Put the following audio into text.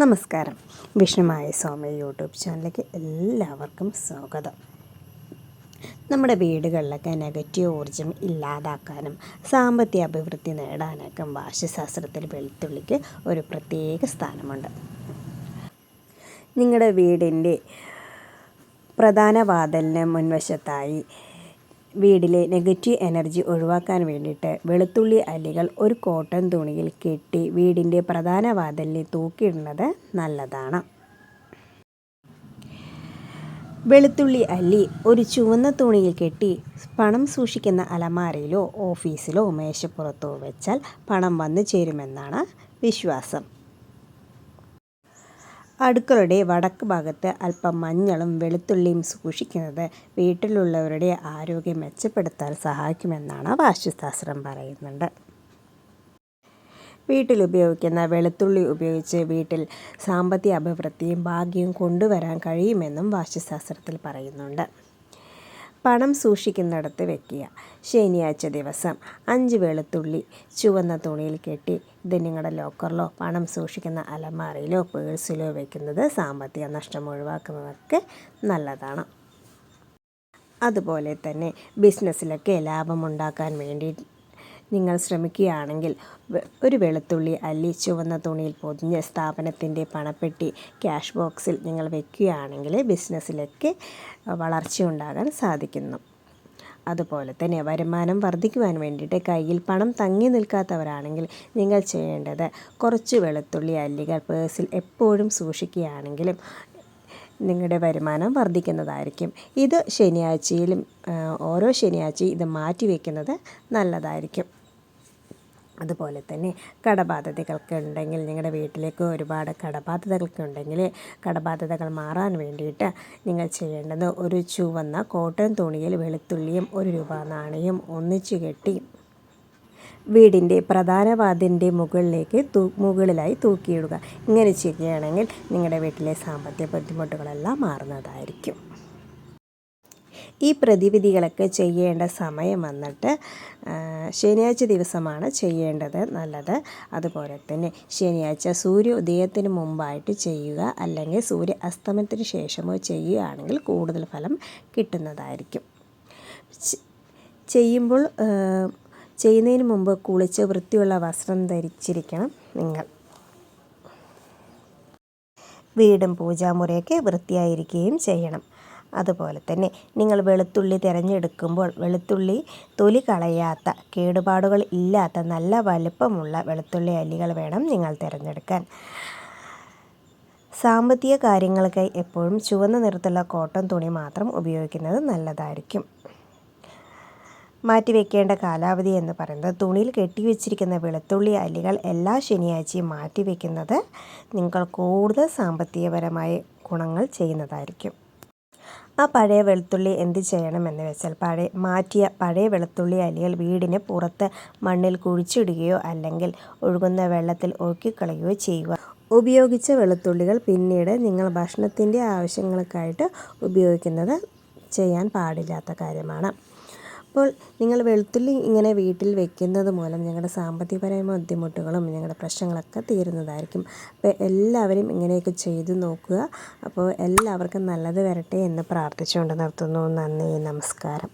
നമസ്കാരം. വിഷ്ണുമായ സോമ യൂട്യൂബ് ചാനലിലേക്ക് എല്ലാവർക്കും സ്വാഗതം. നമ്മുടെ വീടുകളിലൊക്കെ നെഗറ്റീവ് ഊർജ്ജം ഇല്ലാതാക്കാനും സാമ്പത്തിക അഭിവൃദ്ധി നേടാനൊക്കെ വാസ്തുശാസ്ത്രത്തിൽ വെളുത്തുള്ളിക്ക് ഒരു പ്രത്യേക സ്ഥാനമുണ്ട്. നിങ്ങളുടെ വീടിൻ്റെ പ്രധാന വാതിലിന് മുൻവശത്തായി വീട്ടിലെ നെഗറ്റീവ് എനർജി ഒഴിവാക്കാൻ വേണ്ടിയിട്ട് വെളുത്തുള്ളി അല്ലികൾ ഒരു കോട്ടൺ തുണിയിൽ കെട്ടി വീടിൻ്റെ പ്രധാന വാതിലിൽ തൂക്കിയിടുന്നത് നല്ലതാണ്. വെളുത്തുള്ളി അല്ലി ഒരു ചുവന്ന തുണിയിൽ കെട്ടി പണം സൂക്ഷിക്കുന്ന അലമാരയിലോ ഓഫീസിലോ മേശപ്പുറത്തോ വെച്ചാൽ പണം വന്നു ചേരുമെന്നാണ് വിശ്വാസം. അടുക്കളയുടെ വടക്ക് ഭാഗത്ത് അല്പം മഞ്ഞളും വെളുത്തുള്ളിയും സൂക്ഷിക്കുന്നത് വീട്ടിലുള്ളവരുടെ ആരോഗ്യം മെച്ചപ്പെടുത്താൻ സഹായിക്കുമെന്നാണ് വാസ്തുശാസ്ത്രം പറയുന്നുണ്ട്. വീട്ടിൽ ഉപയോഗിക്കുന്ന വെളുത്തുള്ളി ഉപയോഗിച്ച് വീട്ടിൽ സാമ്പത്തിക അഭിവൃദ്ധിയും ഭാഗ്യവും കൊണ്ടുവരാൻ കഴിയുമെന്നും വാസ്തുശാസ്ത്രത്തിൽ പറയുന്നുണ്ട്. പണം സൂക്ഷിക്കുന്നിടത്ത് വയ്ക്കുക. ശനിയാഴ്ച ദിവസം 5 വെളുത്തുള്ളി ചുവന്ന തുണിയിൽ കെട്ടി ഇത് നിങ്ങളുടെ ലോക്കറിലോ പണം സൂക്ഷിക്കുന്ന അലമാരയിലോ പേഴ്സിലോ വയ്ക്കുന്നത് സാമ്പത്തിക നഷ്ടം ഒഴിവാക്കുന്നതൊക്കെ നല്ലതാണ്. അതുപോലെ തന്നെ ബിസിനസ്സിലൊക്കെ ലാഭമുണ്ടാക്കാൻ വേണ്ടി നിങ്ങൾ ശ്രമിക്കുകയാണെങ്കിൽ ഒരു വെളുത്തുള്ളി അല്ലി ചുവന്ന തുണിയിൽ പൊതിഞ്ഞ് സ്ഥാപനത്തിൻ്റെ പണപ്പെട്ടി ക്യാഷ് ബോക്സിൽ നിങ്ങൾ വയ്ക്കുകയാണെങ്കിൽ ബിസിനസ്സിലേക്ക് വളർച്ചയുണ്ടാകാൻ സാധിക്കുന്നു. അതുപോലെ തന്നെ വരുമാനം വർദ്ധിക്കുവാൻ വേണ്ടിയിട്ട് കയ്യിൽ പണം തങ്ങി നിൽക്കാത്തവരാണെങ്കിൽ നിങ്ങൾ ചെയ്യേണ്ടത് കുറച്ച് വെളുത്തുള്ളി അല്ലികൾ പേഴ്സിൽ എപ്പോഴും സൂക്ഷിക്കുകയാണെങ്കിലും നിങ്ങളുടെ വരുമാനം വർദ്ധിക്കുന്നതായിരിക്കും. ഇത് ശനിയാഴ്ചയിലും ഓരോ ശനിയാഴ്ചയും ഇത് മാറ്റി വയ്ക്കുന്നത് നല്ലതായിരിക്കും. അതുപോലെ തന്നെ കടബാധ്യതകളൊക്കെ ഉണ്ടെങ്കിൽ നിങ്ങളുടെ വീട്ടിലേക്ക് ഒരുപാട് കടബാധ്യതകളൊക്കെ ഉണ്ടെങ്കിൽ കടബാധ്യതകൾ മാറാൻ വേണ്ടിയിട്ട് നിങ്ങൾ ചെയ്യേണ്ടത് ഒരു ചുവന്ന കോട്ടൺ തുണിയിൽ വെളുത്തുള്ളിയും 1 രൂപ നാണയം ഒന്നിച്ച് കെട്ടി വീടിൻ്റെ പ്രധാന വാതിലിൻ്റെ മുകളിലായി തൂക്കിയിടുക. ഇങ്ങനെ ചെയ്യുകയാണെങ്കിൽ നിങ്ങളുടെ വീട്ടിലെ സാമ്പത്തിക ബുദ്ധിമുട്ടുകളെല്ലാം മാറുന്നതായിരിക്കും. ഈ പ്രതിവിധികളൊക്കെ ചെയ്യേണ്ട സമയം വന്നിട്ട് ശനിയാഴ്ച ദിവസമാണ് ചെയ്യേണ്ടത് നല്ലത്. അതുപോലെ തന്നെ ശനിയാഴ്ച സൂര്യ ഉദയത്തിന് മുമ്പായിട്ട് ചെയ്യുക, അല്ലെങ്കിൽ സൂര്യ അസ്തമനത്തിന് ശേഷമോ ചെയ്യുകയാണെങ്കിൽ കൂടുതൽ ഫലം കിട്ടുന്നതായിരിക്കും. ചെയ്യുന്നതിന് മുമ്പ് കുളിച്ച് വൃത്തിയുള്ള വസ്ത്രം ധരിച്ചിരിക്കണം നിങ്ങൾ. വീടും പൂജാമുറിയൊക്കെ വൃത്തിയായിരിക്കുകയും ചെയ്യണം. അതുപോലെ തന്നെ നിങ്ങൾ വെളുത്തുള്ളി തിരഞ്ഞെടുക്കുമ്പോൾ വെളുത്തുള്ളി തൊലി കളയാത്ത കേടുപാടുകൾ ഇല്ലാത്ത നല്ല വലുപ്പമുള്ള വെളുത്തുള്ളി അല്ലികൾ വേണം നിങ്ങൾ തിരഞ്ഞെടുക്കാൻ. സാമ്പത്തിക കാര്യങ്ങൾക്കായി എപ്പോഴും ചുവന്ന നിറത്തുള്ള കോട്ടൺ തുണി മാത്രം ഉപയോഗിക്കുന്നത് നല്ലതായിരിക്കും. മാറ്റിവെക്കേണ്ട കാലാവധി എന്ന് പറയുന്നത് തുണിയിൽ കെട്ടിവെച്ചിരിക്കുന്ന വെളുത്തുള്ളി അല്ലികൾ എല്ലാ ശനിയാഴ്ചയും മാറ്റിവെക്കുന്നത് നിങ്ങൾ കൂടുതൽ സാമ്പത്തികപരമായ ഗുണങ്ങൾ ചെയ്യുന്നതായിരിക്കും. ആ പഴയ വെളുത്തുള്ളി എന്ത് ചെയ്യണമെന്ന് വെച്ചാൽ മാറ്റിയ പഴയ വെളുത്തുള്ളി അല്ലികൾ വീടിന് പുറത്ത് മണ്ണിൽ കുഴിച്ചിടുകയോ അല്ലെങ്കിൽ ഒഴുകുന്ന വെള്ളത്തിൽ ഒഴുക്കിക്കളയുകയോ ചെയ്യുക. ഉപയോഗിച്ച വെളുത്തുള്ളികൾ പിന്നീട് നിങ്ങൾ ഭക്ഷണത്തിൻ്റെ ആവശ്യങ്ങൾക്കായിട്ട് ഉപയോഗിക്കുന്നത് ചെയ്യാൻ പാടില്ലാത്ത കാര്യമാണ്. അപ്പോൾ നിങ്ങൾ വെളുത്തുള്ളി ഇങ്ങനെ വീട്ടിൽ വെക്കുന്നത് മൂലം ഞങ്ങളുടെ സാമ്പത്തികപരമായ ബുദ്ധിമുട്ടുകളും ഞങ്ങളുടെ പ്രശ്നങ്ങളൊക്കെ തീരുന്നതായിരിക്കും. അപ്പോൾ എല്ലാവരും ഇങ്ങനെയൊക്കെ ചെയ്തു നോക്കുക. അപ്പോൾ എല്ലാവർക്കും നല്ലത് വരട്ടെ എന്ന് പ്രാർത്ഥിച്ചുകൊണ്ട് നിർത്തുന്നു. നന്ദി, നമസ്കാരം.